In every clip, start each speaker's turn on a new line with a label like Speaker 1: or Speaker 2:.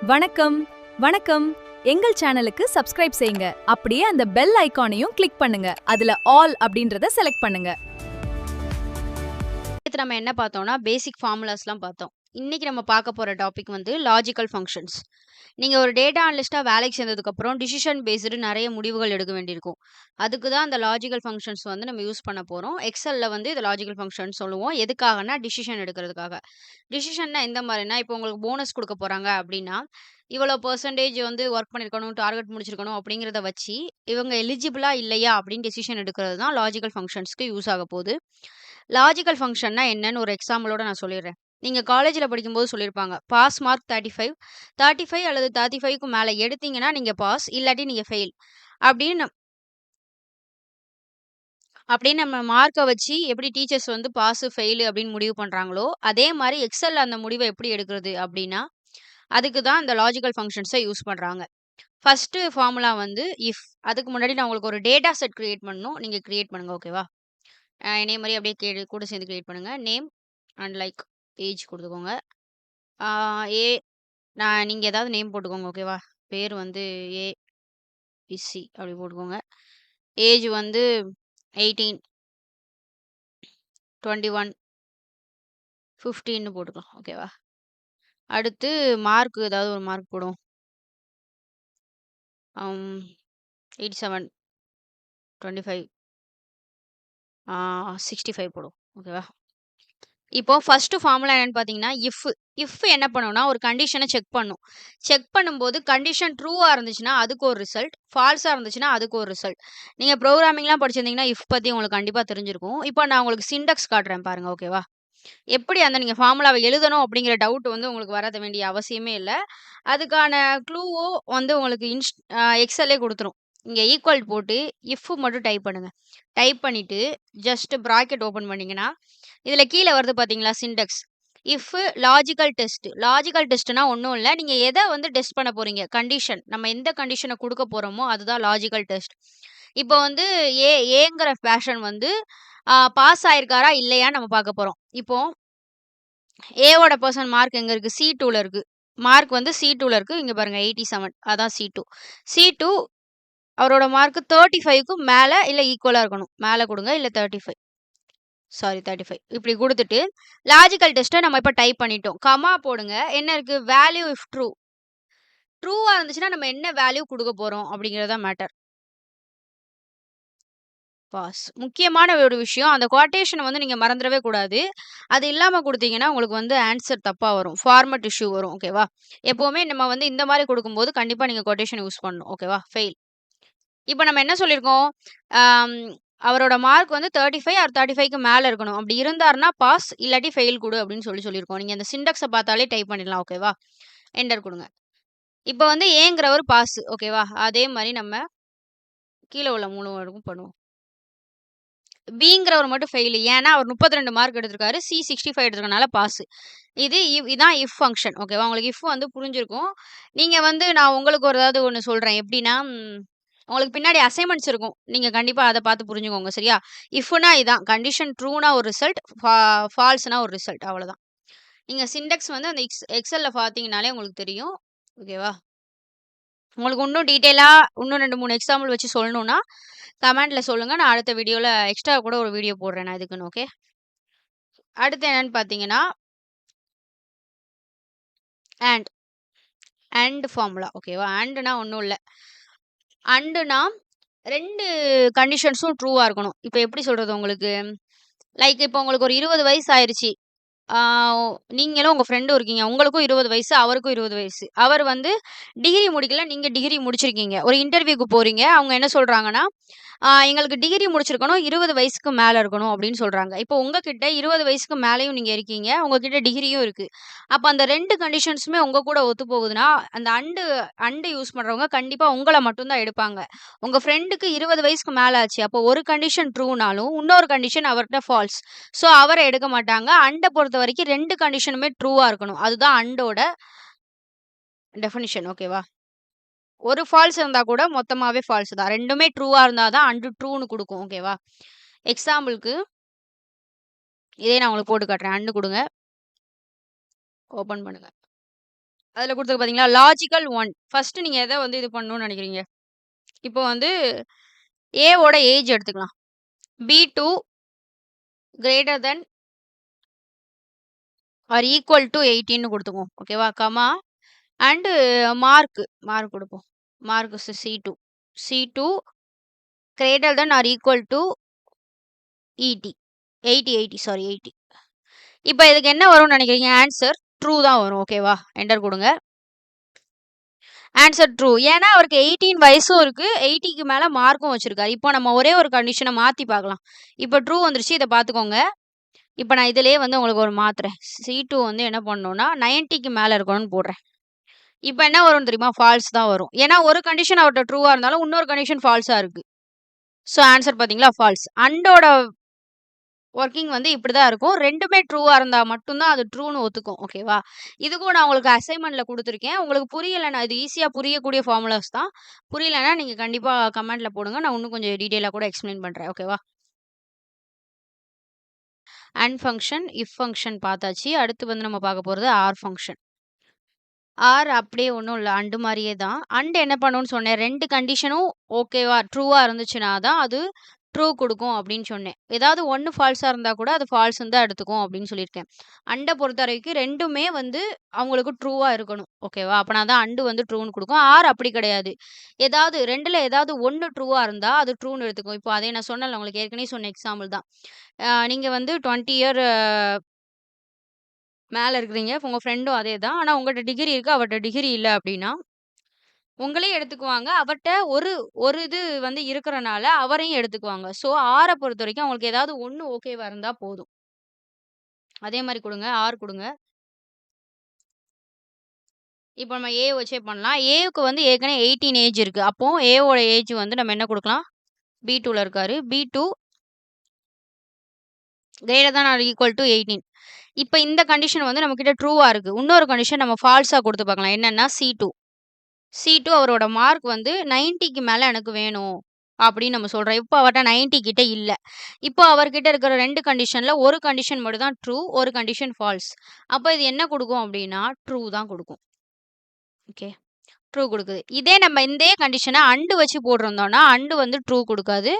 Speaker 1: வணக்கம் வணக்கம் எங்கள் சேனலுக்கு சப்ஸ்கிரைப் செய்யுங்க. அப்படியே அந்த பெல் ஐகானையும் கிளிக் பண்ணுங்க. அதுல ஆல் அப்படின்றத செலக்ட் பண்ணுங்க.
Speaker 2: நம்ம என்ன பார்த்தோம்னா பேசிக் ஃபார்முலாஸ்லாம் பார்த்தோம். இன்னைக்கு நம்ம பார்க்க போற டாபிக் வந்து லாஜிக்கல் ஃபங்க்ஷன்ஸ். நீங்க ஒரு டேட்டா அனலிஸ்ட்டா வேலைக்கு சேர்ந்ததுக்கப்புறம் டிசிஷன் பேஸ்டு நிறைய முடிவுகள் எடுக்க வேண்டியிருக்கும். அதுக்கு தான் அந்த லாஜிக்கல் ஃபங்க்ஷன்ஸ் வந்து நம்ம யூஸ் பண்ண போறோம். எக்ஸல்ல வந்து இது லாஜிக்கல் ஃபங்க்ஷன் சொல்லுவோம். எதுக்காகனா டிசிஷன் எடுக்கிறதுக்காக. டிசிஷன்னா எந்த மாதிரினா, இப்போ உங்களுக்கு போனஸ் கொடுக்க போறாங்க அப்படின்னா, இவ்வளோ பெர்சன்டேஜ் வந்து ஒர்க் பண்ணியிருக்கணும், டார்கெட் முடிச்சிருக்கணும் அப்படிங்கிறத வச்சு, இவங்க எலிஜிபிளா இல்லையா அப்படின்னு டிசிஷன் எடுக்கிறது தான் லாஜிக்கல் ஃபங்க்ஷன்ஸ்க்கு யூஸ் ஆக போகுது. லாஜிக்கல் ஃபங்க்ஷன்னா என்னன்னு ஒரு எக்ஸாம்பிளோட நான் சொல்லிடுறேன். நீங்க காலேஜ்ல படிக்கும்போது சொல்லியிருப்பாங்க. பாஸ் மார்க் 35, 35 அல்லது 35க்கு மேல எடுத்தீங்கன்னா நீங்க பாஸ், இல்லாட்டி நீங்க ஃபெயில். அப்படின்னு அப்படின்னு நம்ம மார்க்க வச்சு எப்படி டீச்சர்ஸ் வந்து பாஸ், ஃபெயில் அப்படின்னு முடிவு பண்றாங்களோ, அதே மாரி எக்ஸல்ல அந்த முடிவ எப்படி எடுக்கிறது அப்படின்னா, அதுக்கு தான் இந்த லாஜிக்கல் ஃபங்க்ஷன்ஸ யூஸ் பண்றாங்க. ஃபர்ஸ்ட்டு ஃபார்முலா வந்து இஃப். அதுக்கு முன்னாடி நான் உங்களுக்கு ஒரு டேட்டா செட் கிரியேட் பண்ணணும். நீங்க கிரியேட் பண்ணுங்க. ஓகேவா? என்னைய மாரி அப்படியே கூட சேர்ந்து கிரியேட் பண்ணுங்க. நேம் அண்ட் லைக் ஏஜ் குடுத்துக்கோங்க. ஆ ஏ நீங்க ஏதாவது நேம் போட்டுக்கோங்க. ஓகேவா? பேர் வந்து ஏபிசி அப்படி போட்டுக்கோங்க. ஏஜ் வந்து 18, 21, 15ன்னு போட்டுக்கலாம். ஓகேவா? அடுத்து மார்க் ஏதாவது ஒரு மார்க் போடுவோம். 87, 25, 65 போடுவோம். ஓகேவா? இப்போ ஃபர்ஸ்ட் ஃபார்முலா என்னன்னு பார்த்தீங்கன்னா, இஃப். இஃப் என்ன பண்ணும்னா, ஒரு கண்டிஷன செக் பண்ணும். செக் பண்ணும்போது கண்டிஷன் ட்ரூவா இருந்துச்சுன்னா, அதுக்கு ஒரு ரிசல்ட். ஃபால்ஸா இருந்துச்சுன்னா, அதுக்கு ஒரு ரிசல்ட். நீங்க புரோகிராமிங்லாம் படிச்சிருந்தீங்கன்னா, இஃப் பத்தி உங்களுக்கு கண்டிப்பா தெரிஞ்சிருக்கும். இப்போ நான் உங்களுக்கு சின்டாக்ஸ் காட்டுறேன் பாருங்க. ஓகேவா? எப்படி அந்த நீங்க ஃபார்முலாவ எழுதணும் அப்படிங்கிற டவுட் வந்து உங்களுக்கு வர வேண்டிய அவசியமே இல்ல. அதுக்கான க்ளூவும் வந்து உங்களுக்கு எக்ஸெல்லே குடுத்துரும். இங்க ஈக்குவல் போட்டு இஃப் மட்டும் டைப் பண்ணுங்க. டைப் பண்ணிட்டு ஜஸ்ட் பிராக்கெட் ஓப்பன் பண்ணீங்கன்னா, இதுல கீழ வருது பார்த்தீங்களா syntax. If logical test. Logical டெஸ்ட்னா ஒண்ணும் இல்ல. நீங்க எத வந்து டெஸ்ட் பண்ண போறீங்க? கண்டிஷன். நம்ம எந்த கண்டிஷன குடுக்க போறோமோ அதுதான் லாஜிக்கல் டெஸ்ட். இப்போ வந்து ஏங்கிற பேஷன் வந்து பாஸ் ஆயிருக்காரா? இல்லையான்னு நம்ம பார்க்க போறோம். இப்போ ஏவோட பெர்சன்ட் மார்க் எங்க இருக்கு? சி2ல இருக்கு. மார்க் வந்து சி2ல இருக்கு. இங்க பாருங்க 87 அதான் சி2. சி2 அவரோட மார்க் 35க்கு மேல இல்ல ஈக்குவலா இருக்கணும். மேல குடுங்க. இல்ல 35. சாரி 35. இப்படி குடுத்துட்டு, லாஜிக்கல் டெஸ்ட்ட நம்ம இப்ப டைப் பண்ணிட்டோம். கமா போடுங்க. என்ன இருக்கு? Value if true. ட்ரூவா இருந்துச்சுன்னா நம்ம என்ன வேல்யூ குடுக்க போறோம் அப்படிங்கிறது தான் மேட்டர். பாஸ். முக்கியமான ஒரு விஷயம். அந்த குவாட்டேஷன வந்து நீங்க மறந்துறவே கூடாது. அது இல்லாம குடுத்தீங்கன்னா, உங்களுக்கு வந்து ஆன்சர் தப்பா வரும். ஃபார்மட் இஷ்யூ வரும். ஓகேவா? எப்பவுமே நம்ம வந்து இந்த மாரி குடுக்கும்போது கண்டிப்பா நீங்க குவாட்டேஷன் யூஸ் பண்ணணும். ஓகேவா? ஃபெயில். இப்ப நம்ம என்ன சொல்லியிருக்கோம்? ஆம் அவரோட மார்க் வந்து 35 ஆர் 35க்கு மேல இருக்கணும். அப்படி இருந்தாருன்னா பாஸ், இல்லாட்டி ஃபெயில் குடு அப்படின்னு சொல்லியிருக்கோம். நீங்க அந்த சின்டாக்ஸ பார்த்தாலே டைப் பண்ணிடலாம். ஓகேவா? என்டர் குடுங்க. இப்ப வந்து ஏங்கிறவரு பாஸ். ஓகேவா? அதே மாரி நம்ம கீழ உள்ள 3 வேர்டுக்கும் பண்ணுவோம். பிங்கிறவர் மட்டும் ஃபெயில். ஏன்னா, அவர் 32 மார்க் எடுத்திருக்காரு. சி 65 எடுத்திருக்கனால பாஸ். இதான் இஃப் ஃபங்ஷன். ஓகேவா? உங்களுக்கு இஃப் வந்து புரிஞ்சிருக்கும். நீங்க வந்து நான் உங்களுக்கு ஒரு ஏதாவது ஒண்ணு சொல்றேன். எப்படின்னா, உங்களுக்கு பின்னாடி அசைன்மென்ட்ஸ் இருக்கும். நீங்க கண்டிப்பா அத பார்த்து புரிஞ்சுக்கோங்க. சரியா? இஃப்னா இதான். கண்டிஷன் ட்ரூனா ஒரு ரிசல்ட். ஃபால்ஸ்னா ஒரு ரிசல்ட். அவ்வளோதான். நீங்க சின்டாக்ஸ் வந்து அந்த எக்ஸெல்ல பார்த்தீங்கனாலே உங்களுக்கு தெரியும். ஓகேவா? உங்களுக்கு இன்னும் டீட்டெயிலா இன்னும் 2, 3 எக்ஸாம்பிள் வச்சு சொல்லணும்னா, கமெண்ட்ல சொல்லுங்க. நான் அடுத்த வீடியோல எக்ஸ்ட்ரா கூட ஒரு வீடியோ போடுறேன் நான் இதுக்குன்னு. ஓகே. அடுத்து என்னன்னு பார்த்தீங்கன்னா, ஆண்ட். And formula. ஓகேவா? ஆண்ட்னா ஒண்ணும் இல்ல. அண்டுனா 2 கண்டிஷன்ஸும் ட்ரூவா இருக்கணும். இப்ப எப்படி சொல்றது உங்களுக்கு? லைக் இப்போ உங்களுக்கு ஒரு 20 வயசு ஆயிருச்சு. ஆ நீங்களும் உங்க ஃப்ரெண்டும் இருக்கீங்க. உங்களுக்கும் 20 வயசு, அவருக்கும் 20 வயசு. அவர் வந்து டிகிரி முடிக்கல. நீங்க டிகிரி முடிச்சிருக்கீங்க. ஒரு இன்டர்வியூக்கு போறீங்க. அவங்க என்ன சொல்றாங்கன்னா, எங்களுக்கு டிகிரி முடிச்சிருக்கணும். 20 வயசுக்கு மேல இருக்கணும் அப்படின்னு சொல்றாங்க. இப்போ உங்ககிட்ட 20 வயசுக்கு மேலயும் நீங்க இருக்கீங்க. உங்ககிட்ட டிகிரியும் இருக்கு. அப்ப அந்த 2 கண்டிஷன்ஸுமே உங்க கூட ஒத்து போகுதுன்னா, அந்த அண்டு யூஸ் பண்றவங்க கண்டிப்பா உங்கள மட்டும் தான் எடுப்பாங்க. உங்க ஃப்ரெண்டுக்கு 20 வயசுக்கு மேல ஆச்சு. அப்போ ஒரு கண்டிஷன் ட்ரூனாலும், இன்னொரு கண்டிஷன் அவர்ட்ட ஃபால்ஸ். ஸோ அவர எடுக்க மாட்டாங்க. அண்ட பொறுத்தவரைக்கும் 2 கண்டிஷனுமே ட்ரூவா இருக்கணும். அதுதான் அண்டோட டெஃபினிஷன். ஓகேவா? ஒரு ஃபால்ஸ் இருந்தா கூட மொத்தமாவே ஃபால்ஸ் தான். 2மே ட்ரூவா இருந்தா தான் அண்டு ட்ரூன்னு குடுக்கும். ஓகேவா? எக்ஸாம்பிள்க்கு இதே நான் உங்களுக்கு போட்டு காட்டுறேன். அண்டு குடுங்க. ஓப்பன் பண்ணுங்க. அதில குடுத்துருக்கு பார்த்தீங்களா? லாஜிக்கல் 1 ஃபர்ஸ்ட்டு நீங்க எத வந்து இது பண்ணணும்னு நெனைக்கிறீங்க? இப்போ வந்து ஏவோட ஏஜ் எடுத்துக்கலாம். B2 greater than or equal to 18ன்னு குடுத்துக்குவோம். ஓகேவா? கமா அண்ட் மார்க் குடுப்போம். Mark C2. C2 greater than or equal to 80. 80 sorry 80. இப்ப இதுக்கு என்ன வரும்னு நெனைக்கிறீங்க? ஆன்சர் ட்ரூ தான் வரும். ஓகேவா? என்டர் குடுங்க. Answer true. ஏன்னா அவருக்கு 18 வயசும் இருக்கு. 80க்கு மேல மார்க்கும் வச்சிருக்காரு. இப்போ நம்ம ஒரே ஒரு கண்டிஷன மாத்தி பார்க்கலாம். இப்ப ட்ரூ வந்துருச்சு. இத பார்த்துக்கோங்க. இப்ப நான் இதிலேயே வந்து உங்களுக்கு ஒரு மாத்துறேன். C2 வந்து என்ன பண்ணணும்னா 90க்கு மேல இருக்கணும்னு போடுறேன். இப்ப என்ன வரும்னு தெரியுமா? ஃபால்ஸ் தான் வரும். ஏன்னா ஒரு கண்டிஷன் அவர்ட்ட ட்ரூவா இருந்தாலும், இன்னொரு கண்டிஷன் ஃபால்ஸா இருக்கு. ஸோ ஆன்சர் பார்த்தீங்களா? ஃபால்ஸ். அண்டோட வொர்க்கிங் வந்து இப்படிதான் இருக்கும். 2மே ட்ரூவா இருந்தா மட்டும் தான் அது ட்ரூன்னு ஒத்துக்கும். ஓகேவா? இதுக்கும் நான் உங்களுக்கு அசைன்மென்ட்ல குடுத்துருக்கேன். உங்களுக்கு புரியலன்னா இது ஈஸியா புரியக்கூடிய ஃபார்முலாஸ் தான். புரியலன்னா நீங்க கண்டிப்பா கமெண்ட்ல போடுங்க. நான் இன்னும் கொஞ்சம் டீட்டெயிலா கூட எக்ஸ்ப்ளைன் பண்றேன். ஓகேவா? அண்ட் ஃபங்ஷன், இஃப் ஃபங்ஷன் பார்த்தாச்சு. அடுத்து வந்து நம்ம பார்க்க போறது ஆர் ஃபங்ஷன். ஆர் அப்படியே ஒண்ணும் இல்ல. அண்ட் மாரியே தான். அண்ட் என்ன பண்ணும்னு சொன்னேன். 2 கண்டிஷனும் ஓகேவா, ட்ரூவா இருந்துச்சுன்னா தான் அது ட்ரூ குடுக்கும் அப்படின்னு சொன்னேன். ஏதாவது 1 ஃபால்ஸா இருந்தா கூட அது ஃபால்ஸ்ன்னு தான் எடுத்துக்கும் அப்படின்னு சொல்லியிருக்கேன். அண்ட பொறுத்தவரைக்கும் 2மே வந்து அவங்களுக்கு ட்ரூவா இருக்கணும். ஓகேவா? அப்பனா தான் அண்ட் வந்து ட்ரூன்னு குடுக்கும். ஆர் அப்படி கிடையாது. ஏதாவது 2ல ஏதாவது 1 ட்ரூவா இருந்தா அது ட்ரூன்னு எடுத்துக்கும். இப்போ அதே நான் சொன்னேன்ல உங்களுக்கு ஏற்கனவே சொன்ன எக்ஸாம்பிள் தான். நீங்க வந்து 20 இயர் மேல இருக்கிறீங்க. உங்க ஃப்ரெண்டும் அதே தான். ஆனா உங்கட்ட டிகிரி இருக்கு. அவர்ட்ட டிகிரி இல்ல அப்டின்னா, உங்களையும் எடுத்துக்குவாங்க. அவர்ட்ட ஒரு ஒரு இது வந்து இருக்கறனால அவரையும் எடுத்துக்குவாங்க. ஸோ ஆர பொறுத்தவரைக்கும் அவங்களுக்கு ஏதாவது 1 ஓகேவா இருந்தா போதும். அதே மாரி குடுங்க. ஆர் குடுங்க. இப்போ நம்ம ஏ வச்சே பண்ணலாம். ஏவுக்கு வந்து ஏற்கனவே 18 ஏஜ் இருக்கு. அப்போ ஏவோட ஏஜ் வந்து நம்ம என்ன குடுக்கலாம்? B2ல இருக்காரு. B2 greater than or equal to 18. இப்ப இந்த கண்டிஷன் வந்து நம்மகிட்ட ட்ரூவா இருக்கு. இன்னொரு கண்டிஷன் நம்ம ஃபால்ஸா குடுத்து பார்க்கலாம். என்னன்னா C2. C2 அவரோட மார்க் வந்து 90க்கு மேல எனக்கு வேணும். அப்படின்னு நம்ம சொல்றோம். இப்போ அவர்ட்ட 90 கிட்ட இல்ல. இப்போ அவர்கிட்ட இருக்கிற 2 கண்டிஷன்ல ஒரு கண்டிஷன் மட்டும் தான் ட்ரூ, ஒரு கண்டிஷன் ஃபால்ஸ். அப்ப இது என்ன குடுக்கும் அப்படின்னா, ட்ரூ தான் குடுக்கும். ஓகே. ட்ரூ குடுக்குது. இதே நம்ம இந்தே கண்டிஷன அண்ட் வச்சு போட்டிருந்தோம்னா, அண்ட் வந்து ட்ரூ குடுக்காது.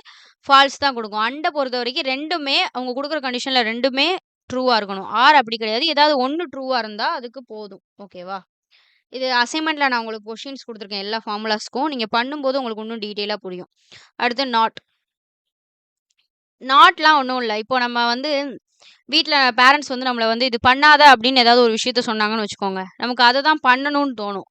Speaker 2: ஃபால்ஸ் தான் குடுக்கும். அண்ட பொறுத்தவரைக்கும் 2மே அவங்க குடுக்குற கண்டிஷன்ல 2மே ட்ரூவா இருக்கணும். ஆர் அப்படி கிடையாது. ஏதாவது 1 ட்ரூவா இருந்தா அதுக்கு போதும். ஓகேவா? இது அசைன்மென்ட்ல நான் உங்களுக்கு கொஸ்டின்ஸ் குடுத்துருக்கேன் எல்லா ஃபார்முலாஸ்க்கும். நீங்க பண்ணும்போது உங்களுக்கு இன்னும் டீட்டெயிலா புரியும். அடுத்து நாட். நாட்லாம் ஒண்ணும் இல்ல. இப்போ நம்ம வந்து வீட்ல பேரண்ட்ஸ் வந்து நம்மள வந்து இது பண்ணாத அப்படின்னு ஏதாவது ஒரு விஷயத்த சொன்னாங்கன்னு வச்சுக்கோங்க. நமக்கு அத தான் பண்ணணும்னு தோணும்.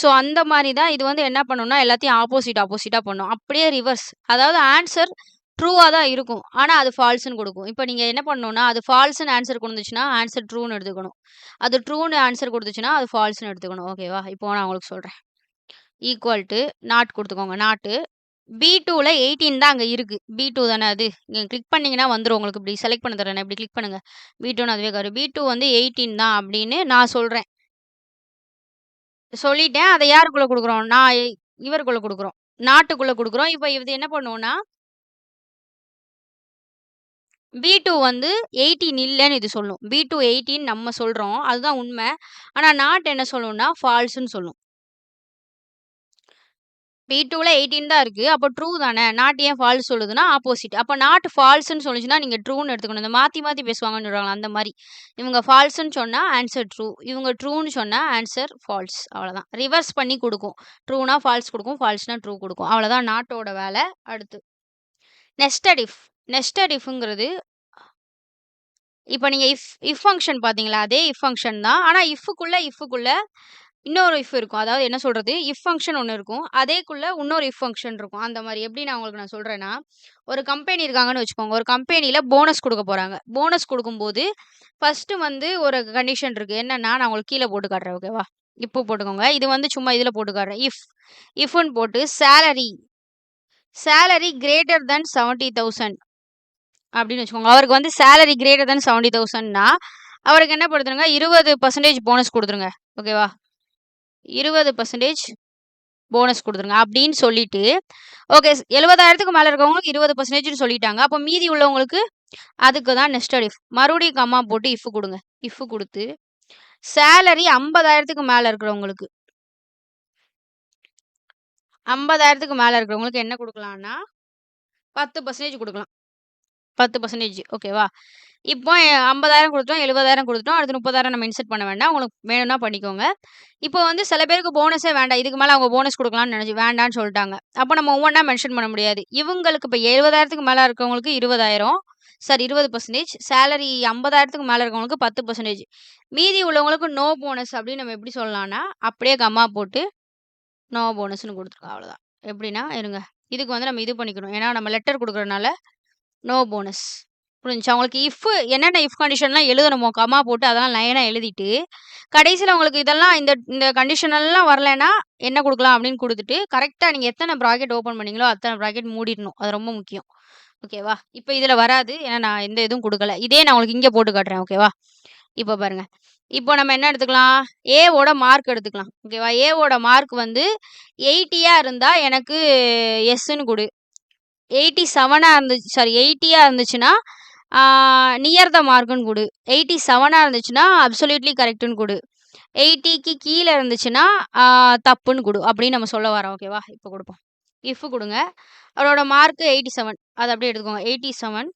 Speaker 2: ஸோ அந்த மாரி தான் இது வந்து என்ன பண்ணும்னா, எல்லாத்தையும் ஆப்போசிட்டா பண்ணும். அப்படியே ரிவர்ஸ். அதாவது ஆன்சர் ட்ரூவா தான் இருக்கும். ஆனா அது ஃபால்ஸ்ன்னு குடுக்கும். இப்ப நீங்க என்ன பண்ணணும்னா, அது ஃபால்ஸ்ன்னு ஆன்சர் குடுத்துச்சுன்னா, ஆன்சர் ட்ரூன்னு எடுத்துக்கணும். அது ட்ரூன்னு ஆன்சர் குடுத்துச்சுன்னா, அது ஃபால்ஸ்ன்னு எடுத்துக்கணும். ஓகேவா? இப்போ நான் உங்களுக்கு சொல்றேன். ஈக்குவல் டூ நாட் குடுத்துக்கோங்க. நாட்டு B2ல 18 தான் அங்க இருக்கு. B2 தானே அது. நீங்க கிளிக் பண்ணீங்கன்னா வந்துரும் உங்களுக்கு. இப்படி செலக்ட் பண்ண தரேன். இப்படி கிளிக் பண்ணுங்க. B2ன்னு அதுவே காரும். B2 வந்து 18 தான் அப்படின்னு நான் சொல்றேன். சொல்லிட்டேன். அத யாருக்குள்ள குடுக்குறோம்? நான் இவருக்குள்ள குடுக்குறோம். நாட்டுக்குள்ள குடுக்குறோம். இப்ப இது என்ன பண்ணும்னா, B2 வந்து 18 இல்லன்னு இது சொல்லும். B2 18 நம்ம சொல்றோம். அதுதான் உண்ம. ஆனா நாட் என்ன சொல்லும்னா, ஃபால்ஸ்ன்னு சொல்லும். B2ல 18 தான் இருக்கு. அப்ப ட்ரூ தானே. நாட் ஏன் ஃபால்ஸ் சொல்லுதுன்னா, ஆப்போசிட். அப்ப நாட் ஃபால்ஸ்ன்னு சொல்லுச்சுன்னா, நீங்க ட்ரூன்னு எடுத்துக்கணும். இந்த மாத்தி மாத்தி பேசுவாங்கன்னு சொல்றாங்கல்ல, அந்த மாரி. இவங்க ஃபால்ஸ்ன்னு சொன்னா ஆன்சர் ட்ரூ. இவங்க ட்ரூன்னு சொன்னா ஆன்சர் ஃபால்ஸ். அவ்வளதான். ரிவர்ஸ் பண்ணி குடுக்கும். ட்ரூனா ஃபால்ஸ் குடுக்கும். ஃபால்ஸ்னா ட்ரூ குடுக்கும். அவ்வளதான் நாட்டோட வேல. அடுத்து நெஸ்டட் இஃப். நெஸ்டட் இஃப்ங்கிறது இப்ப நீங்க இஃப் ஃபங்ஷன் பார்த்தீங்களா? அதே இஃப் ஃபங்ஷன் தான். ஆனா இஃப்க்குள்ள இன்னொரு இஃப் இருக்கும். அதாவது என்ன சொல்றது? இஃப் ஃபங்ஷன் ஒண்ணு இருக்கும். அதேக்குள்ள இன்னொரு இஃப் ஃபங்ஷன் இருக்கும். அந்த மாரி எப்படி நான் சொல்றேன்னா, ஒரு கம்பெனி இருக்காங்கன்னு வச்சுக்கோங்க. ஒரு கம்பெனில போனஸ் குடுக்க போறாங்க. போனஸ் குடுக்கும்போது, ஃபர்ஸ்ட்டு வந்து ஒரு கண்டிஷன் இருக்கு. என்னன்னா, நான் உங்களுக்கு கீழ போட்டு காட்டுறேன். ஓகேவா? இப்போ போட்டுக்கோங்க. இது வந்து சும்மா இதுல போட்டு காட்டுறேன். இஃப்ன்னு போட்டு சேலரி கிரேட்டர் தென் 70,000 அப்படின்னு வச்சுக்கோங்க. அவருக்கு வந்து சேலரி கிரேட்டர் தென் 70,000ன்னா, அவருக்கு என்ன படுத்துருங்க 20% போனஸ் குடுத்துருங்க. ஓகேவா? 20% போனஸ் குடுத்துருங்க. அப்படின்னு சொல்லிட்டு, ஓகே 70,000க்கு மேல இருக்கவங்களுக்கு 20%ன்னு சொல்லிட்டாங்க. அப்ப மீதி உள்ளவங்களுக்கு அதுக்கு தான் நெஸ்டட் இஃப். மறுபடியும் கம்மா போட்டு இஃப் குடுங்க. இஃப் குடுத்து, சேலரி 50,000க்கு மேல இருக்கிறவங்களுக்கு 50,000க்கு மேல இருக்கிறவங்களுக்கு என்ன குடுக்கலாம்னா, 10% குடுக்கலாம். 10% ஓகேவா? இப்போ 50,000 குடுத்துட்டோம், 70,000 குடுத்துட்டோம். அடுத்து 30,000 நம்ம இன்செர்ட் பண்ண வேண்டாம். உங்களுக்கு வேணும்னா பண்ணிக்கோங்க. இப்போ வந்து சில பேருக்கு போனஸே வேண்டாம். இதுக்கு மேல அவங்க போனஸ் குடுக்கலாம்னு வேண்டான்னு சொல்ட்டாங்க. அப்ப நம்ம ஒவ்வொன்னா மென்ஷன் பண்ண முடியாது. இவங்களுக்கு இப்ப 70,000க்கு மேல இருக்கிறவங்களுக்கு 20,000 சாரி 20% சேலரி 50,000க்கு மேல இருக்கிறவங்களுக்கு 10% மீதி உள்ளவங்களுக்கு நோ போனஸ் அப்படின்னு நம்ம எப்படி சொல்லலாம்னா, அப்படியே கம்மா போட்டு நோ போனஸ்ன்னு குடுத்துருக்கோம். அவ்வளோதான். எப்படின்னா இருங்க. இதுக்கு வந்து நம்ம இது பண்ணிக்கணும். ஏன்னா நம்ம லெட்டர் குடுக்குறனால நோ போனஸ். புரிஞ்சுச்சா? உங்களுக்கு என்னென்ன கண்டிஷன்லாம் எழுதணுமோ, கமா போட்டு அதெல்லாம் லைனா எழுதிட்டு, கடைசியில உங்களுக்கு இதெல்லாம் இந்த இந்த கண்டிஷன் எல்லாம் வரலைன்னா, என்ன குடுக்கலாம் அப்படின்னு குடுத்துட்டு, கரெக்ட்டா நீங்க எத்தன ப்ராக்கெட் ஓப்பன் பண்ணீங்களோ, அத்தன ப்ராக்கெட் மூடிறணும். அது ரொம்ப முக்கியம். ஓகேவா? இப்ப இதுல வராது. ஏன்னா நான் எந்த இதுவும் குடுக்கல. இதே நான் உங்களுக்கு இங்க போட்டு காட்டுறேன். ஓகேவா? இப்ப பாருங்க. இப்போ நம்ம என்ன எடுத்துக்கலாம்? ஏவோட மார்க் எடுத்துக்கலாம். ஓகேவா? ஏவோட மார்க் வந்து 80யா இருந்தா எனக்கு எஸ்ன்னு குடு. 87ஆ இருந்துச்சு சாரி 80யா இருந்துச்சுன்னா, நியர் த மார்க்குன்னு குடு. 87ஆ இருந்துச்சுன்னா, அப்சொல்யூட்லி கரெக்ட்ன்னு குடு. 80க்கு கீழ இருந்துச்சுன்னா, தப்புன்னு குடு. அப்படின்னு நம்ம சொல்ல வரோம். ஓகேவா? இப்ப குடுப்போம். இஃப் குடுங்க. அவரோட மார்க் 87. அத அப்படியே எடுத்துக்கோங்க. 87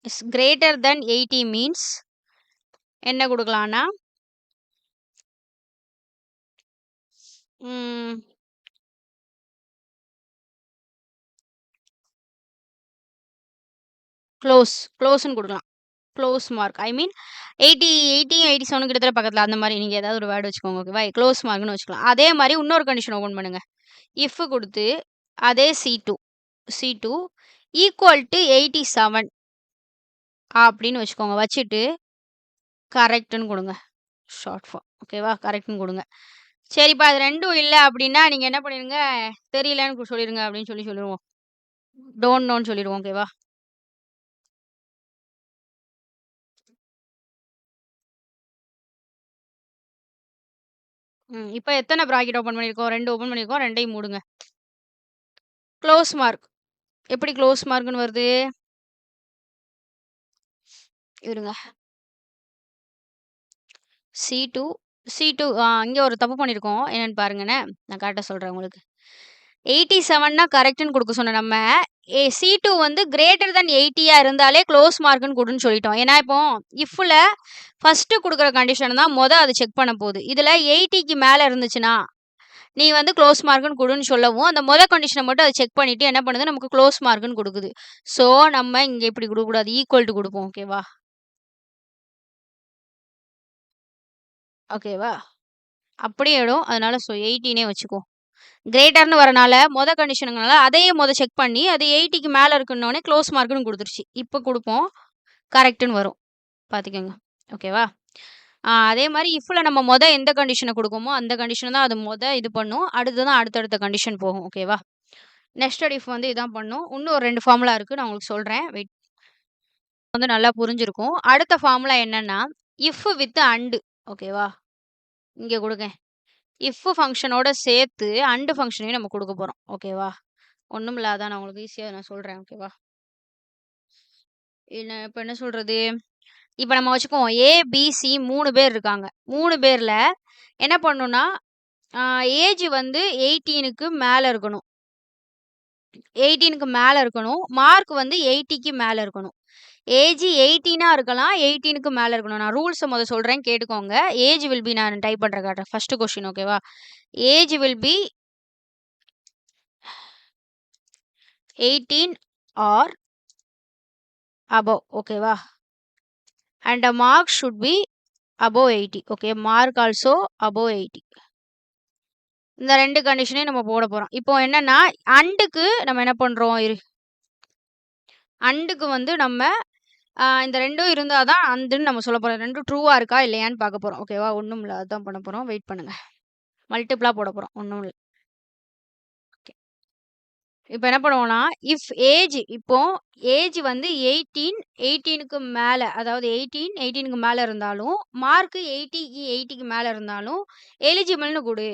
Speaker 2: இஸ் கிரேட்டர் தென் 80 மீன்ஸ் என்ன குடுக்கலாம்னா, ம் க்ளோஸ்ன்னு குடுக்கலாம். Close mark. ஐ மீன் 80 80 87 கிட்டத்தட்ட பக்கத்துல. அந்த மாரி நீங்க ஏதாவது ஒரு வேர்ட் வச்சுக்கோங்க. ஓகேவா? க்ளோஸ் மார்க்ன்னு வச்சுக்கலாம். அதே மாரி இன்னொரு கண்டிஷன் ஓப்பன் பண்ணுங்க. இஃப் குடுத்து அதே C2 ஈக்குவல் டூ 87 அப்படின்னு வச்சுக்கோங்க. வச்சுட்டு கரெக்ட்ன்னு குடுங்க. Short form. ஓகேவா? கரெக்ட்ன்னு குடுங்க. சரிப்பா அது 2ம் இல்ல அப்படின்னா, நீங்க என்ன பண்ணிருங்க, தெரியலன்னு சொல்லிருங்க அப்படின்னு சொல்லிருவோம். டோன்ட் நோன்னு சொல்லிருவோம். ஓகேவா? இப்ப எத்தன பிராக்கெட் ஓப்பன் பண்ணியிருக்கோம்? 2 ஓப்பன் பண்ணியிருக்கோம். 2யும் மூடுங்க. Close mark. எப்படி க்ளோஸ் மார்க்ன்னு வருது? இருங்க. C2 C2 இங்க ஒரு தப்பு பண்ணியிருக்கோம். என்னன்னு பாருங்கண்ணே. நான் கரெக்ட்டா சொல்றேன் உங்களுக்கு. 87ன்னா கரெக்ட்ன்னு குடுக்க சொன்ன நம்ம, C2 வந்து கிரேட்டர் தென் 80யா இருந்தாலே க்ளோஸ் மார்க்ன்னு குடுன்னு சொல்லிட்டோம். ஏன்னா இப்போ இஃப்ல ஃபர்ஸ்ட்டு குடுக்குற கண்டிஷன் தான் அது செக் பண்ண போது. இதுல 80க்கு மேல இருந்துச்சுன்னா, நீ வந்து க்ளோஸ் மார்க்ன்னு குடுன்னு சொல்லவும், அந்த கண்டிஷன மட்டும் அது செக் பண்ணிட்டு என்ன பண்ணுது, நமக்கு க்ளோஸ் மார்க்ன்னு குடுக்குது. ஸோ, நம்ம இங்க இப்படி குடுக்கக்கூடாது. ஈக்குவல் டூ குடுப்போம். ஓகேவா? ஓகேவா? அப்படியே இடும். அதனால 18னே வச்சுக்குவோம். கிரேட்டர்ன்னு வரனால கண்டிஷனுங்கனால அதையே செக் பண்ணி, அது 80க்கு மேல இருக்குன்னோனே க்ளோஸ் மார்க்ன்னு குடுத்துருச்சு. இப்ப குடுப்போம். கரெக்ட்ன்னு வரும். பாத்துக்கங்க. ஓகேவா? அதே மாரி இஃப்ல நம்ம எந்த கண்டிஷன குடுக்கோமோ, அந்த கண்டிஷன் தான் அது இது பண்ணும். அடுத்து தான் அடுத்தடுத்த கண்டிஷன் போகும். ஓகேவா? நெஸ்டட் இஃப் வந்து இதான் பண்ணும். இன்னும் ஒரு 2 ஃபார்முலா இருக்கு. நான் உங்களுக்கு சொல்றேன். வெயிட் வந்து நல்லா புரிஞ்சிருக்கும். அடுத்த ஃபார்முலா என்னன்னா, இஃப் வித் அண்ட். ஓகேவா? இங்க குடுங்க. இஃப் ஃபங்ஷனோட சேர்த்து அண்ட் ஃபங்ஷனையும் நம்ம குடுக்க போறோம். ஓகேவா? ஒண்ணுமில்ல. அதான் நான் உங்களுக்கு ஈஸியா நான் சொல்றேன். ஓகேவா? இப்ப என்ன சொல்றது? இப்ப நம்ம வச்சுக்குவோம். ஏ, பி, சி 3 பேர் இருக்காங்க. 3 பேர்ல என்ன பண்ணணும்னா, ஏஜ் வந்து 18க்கு மேல இருக்கணும். 18க்கு மேல இருக்கணும். மார்க் வந்து 80க்கு மேல இருக்கணும். ஏஜ் 18ஆ இருக்கலாம். 18க்கு மேல இருக்கணும். நான் ரூல்ஸ சொல்றேன் கேட்டுக்கோங்க. ஏஜ் வில் பி நான் டைப் பண்றேன் காட்டுறேன். ஃபர்ஸ்ட் கொஸ்டின் ஓகேவா? Age will be 18 or above ஓகேவா? And the mark should be above 80. Okay. Mark also above 80. இந்த 2 கண்டிஷனையும் நம்ம போட போறோம். இப்போ என்னன்னா, அண்டுக்கு நம்ம என்ன பண்றோம்? அண்டுக்கு வந்து நம்ம இந்த 2ம் இருந்தா தான் அண்டுன்னு நம்ம சொல்லப் போறோம். 2ம் ட்ரூவா இருக்கா இல்லையான்னு பார்க்க போறோம். ஓகேவா? ஒண்ணும் இல்ல. அதான் பண்ண போறோம். வெயிட் பண்ணுங்க. மல்டிபிளா போட போறோம். ஒண்ணும் இல்ல. ஓகே. இப்ப என்ன பண்ணுவோம்னா, இஃப் ஏஜ் இப்போ ஏஜ் வந்து 18க்கு மேல அதாவது 18க்கு மேல இருந்தாலும், மார்க் 80க்கு மேல இருந்தாலும் எலிஜிபிள்னு குடு.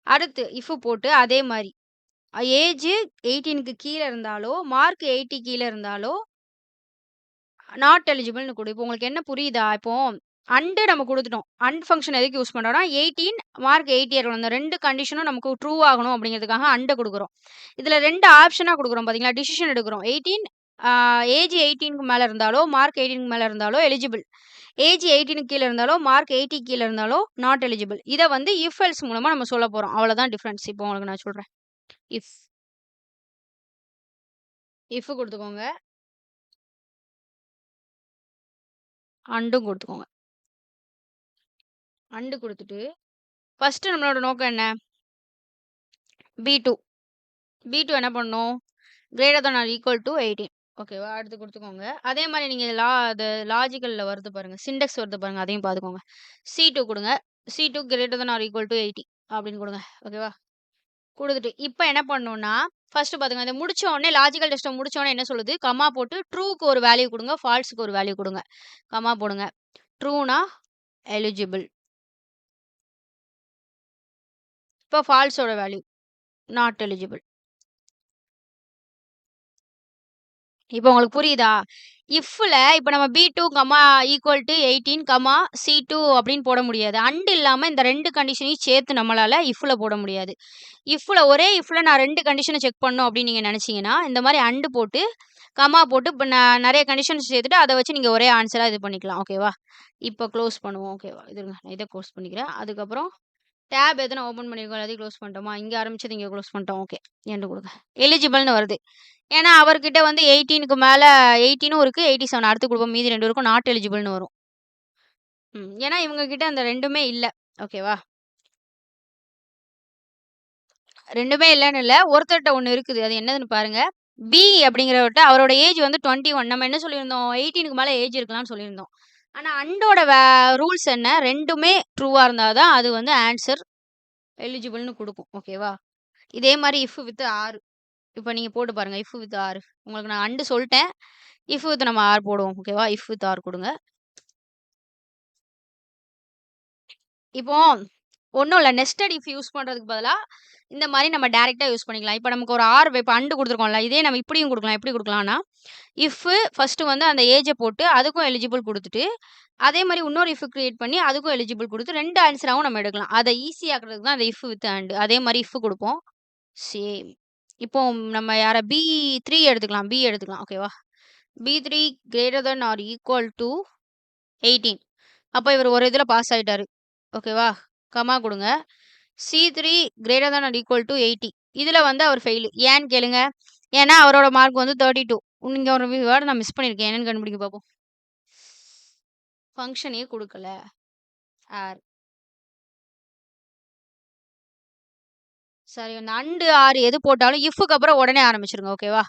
Speaker 2: அடுத்து இஃப் போட்டு அதே மாரி ஏஜ் 18க்கு கீழ இருந்தாலோ, மார்க் 80 கீழ இருந்தாலோ நாட் எலிஜிபிள்னு குடு. இப்போ உங்களுக்கு என்ன புரியுதா? இப்போ அண்ட் நம்ம குடுத்துட்டோம். அண்ட் ஃபங்ஷன் எதுக்கு யூஸ் பண்றோம்னா, 18 மார்க் 80 இருக்கணும். இந்த 2 கண்டிஷனும் நமக்கு ட்ரூ ஆகணும் அப்படிங்கிறதுக்காக அண்ட குடுக்குறோம். இதுல 2 ஆப்ஷனா குடுக்குறோம் பார்த்தீங்களா? டிசிஷன் எடுக்கிறோம். 18 ஏஜ் 18க்கு மேல இருந்தாலோ, மார்க் 18க்கு மேல இருந்தாலோ எலிஜிபிள். ஏஜ் 18க்கு கீழ இருந்தாலோ, மார்க் 80 கீழ இருந்தாலோ நாட் எலிஜிபிள். இத வந்து இஃப் எல்ஸ் மூலமா நம்ம சொல்லப் போறோம். அவ்வளோதான் டிஃபரன்ஸ். இப்போ உங்களுக்கு நான் சொல்றேன். இஃப் இஃப் குடுத்துக்கோங்க. அண்டும் குடுத்துக்கோங்க. அண்ட் குடுத்துட்டு, ஃபர்ஸ்ட் நம்மளோட நோக்கம் என்ன? B2. B2 என்ன பண்ணணும்? Greater than or equal to 18. ஓகேவா? அடுத்து குடுத்துக்கோங்க. அதே மாரி நீங்க அது லாஜிக்கல்ல வருது பாருங்க. சின்டாக்ஸ் வருது பாருங்க. அதையும் பார்த்துக்கோங்க. C2 குடுங்க. C2 greater than or equal to 80 அப்படின்னு குடுங்க. ஓகேவா? குடுத்துட்டு, இப்ப என்ன பண்ணணும்னா, ஃபர்ஸ்ட் பாத்துங்க. இத முடிச்ச உடனே லாஜிக்கல் டெஸ்ட்ட முடிச்ச உடனே என்ன சொல்லுது? கமா போட்டு ட்ரூக்கு ஒரு வேல்யூ குடுங்க. ஃபால்ஸ்க்கு ஒரு வேல்யூ குடுங்க. கமா போடுங்க. ட்ரூனா எலிஜிபிள். இப்ப ஃபால்ஸோட வேல்யூ நாட் எலிஜிபிள். இப்ப உங்களுக்கு புரியுதா? இஃப்ல இப்ப நம்ம B2 ஈக்குவல் டூ 18 C2 அப்படின்னு போட முடியாது. அண்ட் இல்லாம இந்த 2 கண்டிஷனையும் சேர்த்து நம்மளால இஃப்ல போட முடியாது. ஒரே இஃப்ல நான் 2 கண்டிஷன செக் பண்ணணும் அப்படின்னு நீங்க நெனச்சீங்கன்னா, இந்த மாரி அண்ட் போட்டு, போட்டு இப்ப நெறைய கண்டிஷன்ஸ் சேர்த்துட்டு அத வச்சு நீங்க ஒரே ஆன்ஸரா இது பண்ணிக்கலாம். ஓகேவா? இப்ப க்ளோஸ் பண்ணுவோம். ஓகேவா? இது இருங்க. நான் இத க்ளோஸ் பண்ணிக்கிறேன். அதுக்கப்புறம் டேப் எத்தன ஓப்பன் பண்ணியிருக்கோம் எல்லாத்தையும் க்ளோஸ் பண்ணிட்டோமா? இங்க ஆரம்பிச்சது இங்க க்ளோஸ் பண்ணிட்டோம். ஓகே. என்டு குடுங்க. எலிஜிபிள்னு வருது. ஏன்னா அவர்கிட்ட வந்து 18க்கு மேல 18ம் இருக்கு, 87 அடுத்து குடுப்போம். மீதி 2 இருக்கும். நாட் எலிஜிபிள்னு வரும். ஏன்னா இவங்க கிட்ட அந்த 2மே இல்ல. ஓகேவா? 2மே இல்லன்னு இல்ல. ஒருத்தர்ட்ட 1 இருக்குது. அது என்னதுன்னு பாருங்க. பி அப்படிங்கிறவர்ட்ட அவரோட ஏஜ் வந்து 21. நம்ம என்ன சொல்லியிருந்தோம்? 18க்கு மேல ஏஜ் இருக்கலாம்னு சொல்லியிருந்தோம். ஆனா அண்டோட ரூல்ஸ் என்ன? 2மே ட்ரூவா இருந்தா தான் அது வந்து ஆன்ஸர் எலிஜிபிள்னு குடுக்கும். ஓகேவா? இதே மாரி இஃப் வித் ஆர். இப்ப நீங்க போட்டு பாருங்க. If with or. உங்களுக்கு நான் அண்ட் சொல்ட்டேன். இஃப் வித் நம்ம ஆர் போடுவோம். ஓகேவா? இஃப் வித் ஆர் குடுங்க. இப்போ ஒண்ணும் இல்ல. நெஸ்டட் இஃப் யூஸ் பண்றதுக்கு பதிலா, இந்த மாரி நம்ம டைரக்ட்டா யூஸ் பண்ணிக்கலாம். இப்ப நமக்கு ஒரு ஆர் இப்ப அண்ட் குடுத்துருக்கோம்ல. இதே நம்ம இப்படியும் குடுக்கலாம். எப்படி குடுக்கலாம்னா, இஃப் ஃபர்ஸ்ட் வந்து அந்த ஏஜ போட்டு அதுக்கும் எலிஜிபிள் குடுத்துட்டு, அதே மாரி இன்னொரு இஃப் கிரியேட் பண்ணி அதுக்கும் எலிஜிபிள் குடுத்து 2 ஆன்ஸராவும் நம்ம எடுக்கலாம். அத ஈஸி ஆக்குறதுக்கு தான் அந்த இஃப் வித் அண்ட். அதே மாரி இஃப் குடுப்போம். சேம். இப்போ நம்ம யார B3 எடுத்துக்கலாம். பி எடுத்துக்கலாம். ஓகேவா? B3 greater than or equal to 18. அப்ப இவரு ஒரு இதுல பாஸ் ஆயிட்டாரு. ஓகேவா? கமா குடுங்க. C3 greater than or equal to 80. இதுல வந்து அவர் ஃபெயில். ஏன்னு கேளுங்க. ஏன்னா அவரோட மார்க் வந்து 32. இங்க ஒரு வேர்ட் நான் மிஸ் பண்ணியிருக்கேன். என்னன்னு கண்டுபிடிங்க பாப்போம். ஃபங்ஷனே குடுக்கல. ஆர். சரி அந்த அண்ட் ஆர் எது போட்டாலும் இஃப்க்கு அப்புறம் உடனே ஆரம்பிச்சுருங்க. ஓகேவா?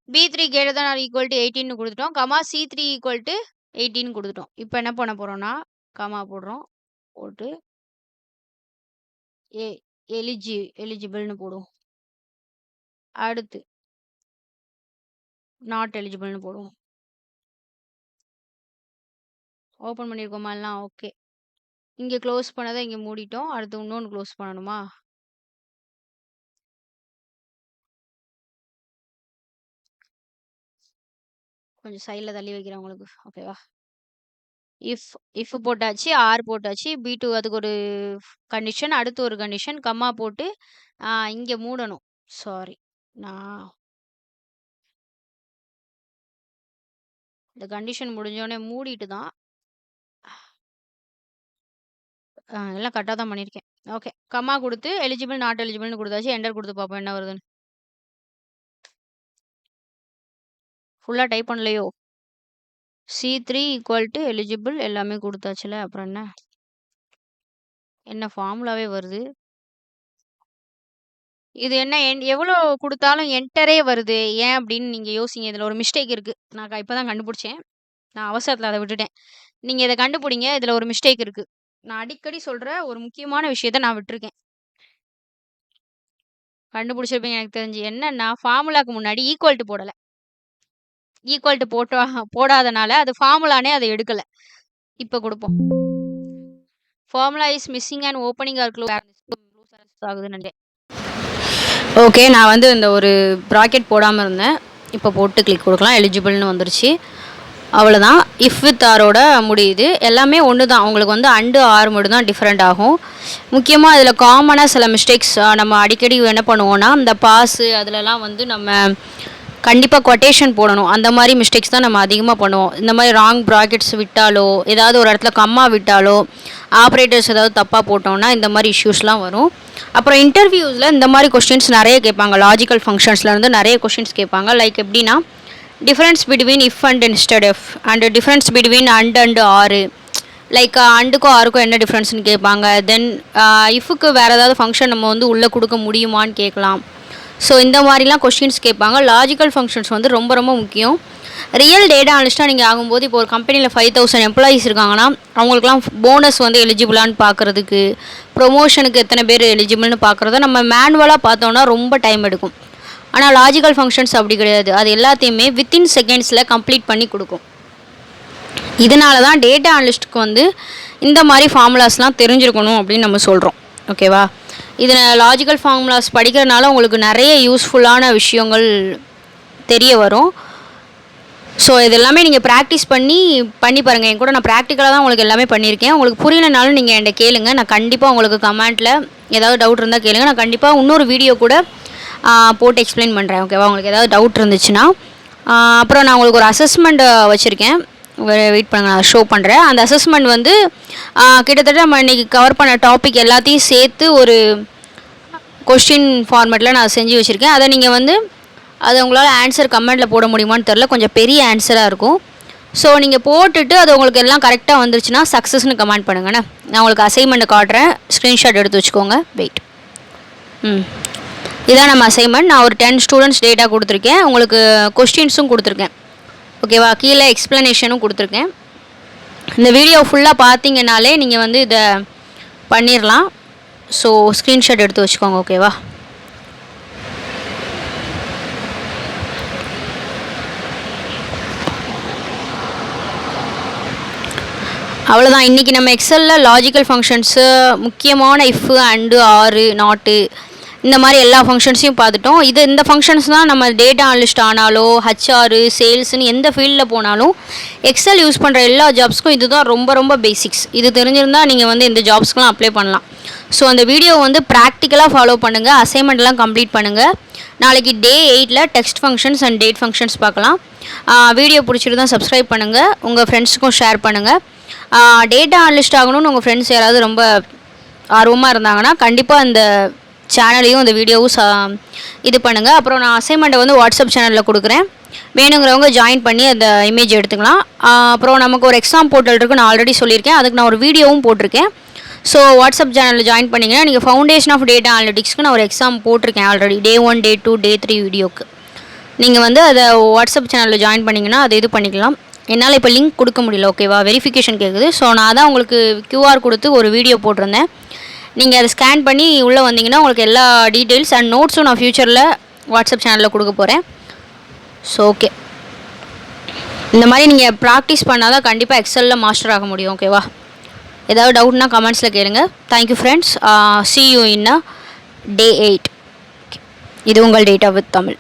Speaker 2: B3 greater than or equal to 18ன்னு குடுத்துட்டோம். C3 ஈக்குவல் டூ 18ன்னு குடுத்துட்டோம். இப்ப என்ன பண்ண போறோம்னா, கமா போடுறோம். போட்டு எ எலிஜிபிள்னு போடுவோம். அடுத்து நாட் எலிஜிபிள்னு போடுவோம். ஓப்பன் பண்ணியிருக்கோமா எல்லாம்? ஓகே. இங்க க்ளோஸ் பண்ணத இங்க மூடிட்டோம். அடுத்து இன்னொன்னு க்ளோஸ் பண்ணணுமா? கொஞ்சம் சைடுல தள்ளி வைக்கிறேன் உங்களுக்கு. ஓகேவா? இஃப் இஃப் போட்டாச்சு, ஆர் போட்டாச்சு. B2 அதுக்கு ஒரு கண்டிஷன், அடுத்து ஒரு கண்டிஷன், கம்மா போட்டு இங்க மூடணும். சாரி. நான் இந்த கண்டிஷன் முடிஞ்சோனே மூடிட்டு தான் எல்லாம் கரெக்ட்டா தான் பண்ணியிருக்கேன். ஓகே. கம்மா குடுத்து எலிஜிபிள், நாட் எலிஜிபிள்னு குடுத்தாச்சு. என்டர் குடுத்து பார்ப்போம் என்ன வருதுன்னு. ஃபுல்லா டைப் பண்ணலையோ? C3 ஈக்குவல் டூ எலிஜிபிள் எல்லாமே குடுத்தாச்சுல. அப்புறம் என்ன? என்ன ஃபார்முலாவே வருது. இது என்ன எவ்வளோ குடுத்தாலும் என்டரே வருது. ஏன் அப்படின்னு நீங்க யோசிங்க. இதுல ஒரு மிஸ்டேக் இருக்கு. நான் இப்ப தான் கண்டுபிடிச்சேன். நான் அவசரத்துல அத விட்டுட்டேன். நீங்க இத கண்டுபிடிங்க. இதுல ஒரு மிஸ்டேக் இருக்கு. நான் அடிக்கடி சொல்ற ஒரு முக்கியமான விஷயத்த நான் விட்டுருக்கேன். கண்டுபிடிச்சிருப்பீங்க எனக்கு தெரிஞ்சு. என்னன்னா, ஃபார்முலாக்கு முன்னாடி ஈக்குவல் டூ போடல. ஈக்குவல் டூ போடாதனால அது ஃபார்முலானே அத எடுக்கல. இப்ப குடுப்போம். Formula is missing and opening or close ஆகுதுன்னு நினைக்கிறேன். ஓகே. நான் வந்து இந்த ஒரு ப்ராக்கெட் போடாம இருந்தேன். இப்போ போட்டு கிளிக் குடுக்கலாம். எலிஜிபிள்னு வந்துருச்சு. அவ்வளோதான். இஃப் வித் ஆரோட முடியுது. எல்லாமே ஒன்று தான். உங்களுக்கு வந்து அண்டு ஆர் மட்டும் தான் டிஃப்ரெண்ட் ஆகும். முக்கியமாக இதில் காமனாக சில மிஸ்டேக்ஸ் நம்ம அடிக்கடி என்ன பண்ணுவோன்னா, இந்த பாஸு அதிலலாம் வந்து நம்ம கண்டிப்பாக கொட்டேஷன் போடணும். அந்த மாதிரி மிஸ்டேக்ஸ் தான் நம்ம அதிகமாக பண்ணுவோம். இந்த மாதிரி ராங் ப்ராக்கெட்ஸ் விட்டாலோ, ஏதாவது ஒரு இடத்துல கம்மா விட்டாலோ, ஆப்ரேட்டர்ஸ் ஏதாவது தப்பாக போட்டோம்னா இந்த மாதிரி இஷ்யூஸ்லாம் வரும். அப்புறம் இன்டர்வியூஸில் இந்த மாதிரி கொஸ்டின்ஸ் நிறைய கேட்பாங்க. லாஜிக்கல் ஃபங்க்ஷன்ஸ்லேருந்து நிறைய கொஸ்டின்ஸ் கேட்பாங்க. லைக் எப்படின்னா, difference between if and instead F and difference between and ஆறு. லைக் அண்டுக்கும் ஆருக்கும் என்ன டிஃப்ரென்ஸ்னு கேட்பாங்க. தென் இஃப்க்கு வேறு ஏதாவது ஃபங்க்ஷன் நம்ம வந்து உள்ளே கொடுக்க முடியுமான்னு கேட்கலாம். ஸோ இந்த மாதிரிலாம் கொஸ்டின்ஸ் கேட்பாங்க. லாஜிக்கல் ஃபங்க்ஷன்ஸ் வந்து ரொம்ப ரொம்ப முக்கியம். ரியல் டேட்டா அனலிஸ்ட்டாக நீங்கள் ஆகும்போது இப்போ ஒரு கம்பெனியில் 5000 எம்ப்ளாயீஸ் இருக்காங்கன்னா அவங்களுக்குலாம் போனஸ் வந்து எலிஜிபிளான்னு பார்க்குறதுக்கு, ப்ரொமோஷனுக்கு எத்தனை பேர் எலிஜிபிள்னு பார்க்குறத நம்ம மேனுவலாக பார்த்தோன்னா ரொம்ப டைம் எடுக்கும். ஆனால் லாஜிக்கல் ஃபங்க்ஷன்ஸ் அப்படி கிடையாது. அது எல்லாத்தையுமே வித்தின் செகண்ட்ஸில் கம்ப்ளீட் பண்ணி கொடுக்கும். இதனால தான் டேட்டா அனலிஸ்ட்டுக்கு வந்து இந்த மாதிரி ஃபார்முலாஸ்லாம் தெரிஞ்சிருக்கணும் அப்படின்னு நம்ம சொல்கிறோம். ஓகேவா? இதில் லாஜிக்கல் ஃபார்முலாஸ் படிக்கிறதுனால உங்களுக்கு நிறைய யூஸ்ஃபுல்லான விஷயங்கள் தெரிய வரும். ஸோ இதெல்லாமே நீங்கள் ப்ராக்டிஸ் பண்ணி பாருங்கள். என் கூட நான் ப்ராக்டிக்கலாக தான் உங்களுக்கு எல்லாமே பண்ணியிருக்கேன். உங்களுக்கு புரியலனாலும் நீங்கள் என்கிட்ட கேளுங்க. நான் கண்டிப்பாக உங்களுக்கு கமெண்ட்டில் ஏதாவது டவுட் இருந்தால் கேளுங்க. நான் கண்டிப்பாக இன்னொரு வீடியோ கூட போட்டு எக்ஸ்பிளைன் பண்ணுறேன். ஓகேவா? உங்களுக்கு ஏதாவது டவுட் இருந்துச்சுன்னா. அப்புறம் நான் உங்களுக்கு ஒரு அசஸ்மெண்ட் வச்சுருக்கேன். வெயிட் பண்ணுங்க, நான் ஷோ பண்ணுறேன். அந்த அசஸ்மெண்ட் வந்து கிட்டத்தட்ட நம்ம இன்றைக்கி கவர் பண்ண டாபிக் எல்லாத்தையும் சேர்த்து ஒரு கொஸ்டின் ஃபார்மேட்டில் நான் செஞ்சு வச்சுருக்கேன். அதை நீங்கள் வந்து அதை உங்களால் ஆன்சர் கமெண்ட்டில் போட முடியுமான்னு தெரில. கொஞ்சம் பெரிய ஆன்சராக இருக்கும். ஸோ நீங்கள் போட்டுட்டு அது உங்களுக்கு எல்லாம் கரெக்டாக வந்துருச்சுன்னா சக்ஸஸ்னு கமெண்ட் பண்ணுங்கண்ணே. நான் உங்களுக்கு அசைன்மெண்ட்டை காட்டுறேன். ஸ்க்ரீன்ஷாட் எடுத்து வச்சுக்கோங்க. வெயிட். இதான் நம்ம அசைன்மெண்ட். நான் ஒரு 10 ஸ்டூடெண்ட்ஸ் டேட்டா கொடுத்துருக்கேன். உங்களுக்கு கொஸ்டின்ஸும் கொடுத்துருக்கேன். ஓகேவா? கீழே எக்ஸ்ப்ளனேஷனும் கொடுத்துருக்கேன். இந்த வீடியோ ஃபுல்லாக பார்த்தீங்கன்னாலே நீங்கள் வந்து இதை பண்ணிடலாம். ஸோ ஸ்க்ரீன்ஷாட் எடுத்து வச்சுக்கோங்க. ஓகேவா? அவ்வளோதான். இன்றைக்கி நம்ம எக்ஸலில் லாஜிக்கல் ஃபங்க்ஷன்ஸு, முக்கியமான இஃப்பு, அண்டு, ஆறு, நாட்டு, இந்த மாதிரி எல்லா ஃபங்க்ஷன்ஸையும் பார்த்துட்டோம். இந்த ஃபங்க்ஷன்ஸ் தான் நம்ம டேட்டா அனலிஸ்ட் ஆனாலோ, ஹச்ஆர், சேல்ஸ்னு எந்த ஃபீல்டில் போனாலும் எக்ஸல் யூஸ் பண்ணுற எல்லா ஜாப்ஸ்க்கும் இது தான் ரொம்ப ரொம்ப பேசிக்ஸ். இது தெரிஞ்சிருந்தால் நீங்கள் வந்து இந்த ஜாப்ஸ்க்கெலாம் அப்ளை பண்ணலாம். ஸோ அந்த வீடியோ வந்து ப்ராக்டிக்கலாக ஃபாலோ பண்ணுங்கள். அசைன்மெண்ட்லாம் கம்ப்ளீட் பண்ணுங்கள். நாளைக்கு டே 8ல் text functions and date functions பார்க்கலாம். வீடியோ பிடிச்சிருந்தா சப்ஸ்கிரைப் பண்ணுங்கள். உங்கள் ஃப்ரெண்ட்ஸுக்கும் ஷேர் பண்ணுங்கள். டேட்டா அனலிஸ்ட் ஆகணும்னு உங்கள் ஃப்ரெண்ட்ஸ் யாராவது ரொம்ப ஆர்வமாக இருந்தாங்கன்னா கண்டிப்பாக இந்த சேனலையும் இந்த வீடியோவும் இது பண்ணுங்கள். அப்புறம் நான் அசைன்மெண்ட்டை வந்து வாட்ஸ்அப் சேனலில் கொடுக்குறேன். வேணுங்கிறவங்க ஜாயின் பண்ணி அந்த இமேஜ் எடுத்துக்கலாம். அப்புறம் நமக்கு ஒரு எக்ஸாம் போர்ட்டல் இருக்குது. நான் ஆல்ரெடி சொல்லியிருக்கேன். அதுக்கு நான் ஒரு வீடியோவும் போட்டிருக்கேன். ஸோ வாட்ஸ்அப் சேனலில் ஜாயின் பண்ணிங்கன்னா நீங்கள் ஃபவுண்டேஷன் ஆஃப் டேட்டா அனலிட்டிக்ஸ்க்கு நான் ஒரு எக்ஸாம் போட்டிருக்கேன் ஆல்ரெடி. டே 1, டே 2, டே 3 வீடியோக்கு. நீங்கள் வந்து அதை வாட்ஸ்அப் சேனலில் ஜாயின் பண்ணிங்கன்னா அதை இது பண்ணிக்கலாம். என்னால் இப்போ லிங்க் கொடுக்க முடியல. ஓகேவா? வெரிஃபிகேஷன் கேட்குது. ஸோ நான் தான் உங்களுக்கு QR கொடுத்து ஒரு வீடியோ போட்டிருந்தேன். நீங்கள் அதை ஸ்கேன் பண்ணி உள்ளே வந்தீங்கன்னா உங்களுக்கு எல்லா டீட்டெயில்ஸ் அண்ட் நோட்ஸும் நான் ஃப்யூச்சரில் வாட்ஸ்அப் சேனலில் கொடுக்க போகிறேன். ஸோ ஓகே, இந்த மாதிரி நீங்கள் ப்ராக்டிஸ் பண்ணால் தான் கண்டிப்பாக எக்ஸலில் மாஸ்டர் ஆக முடியும். ஓகேவா? ஏதாவது டவுட்னா கமெண்ட்ஸில் கேளுங்க. Thank you friends. see you in day 8. இது உங்கள் டேட்டா வித் தமிழ்.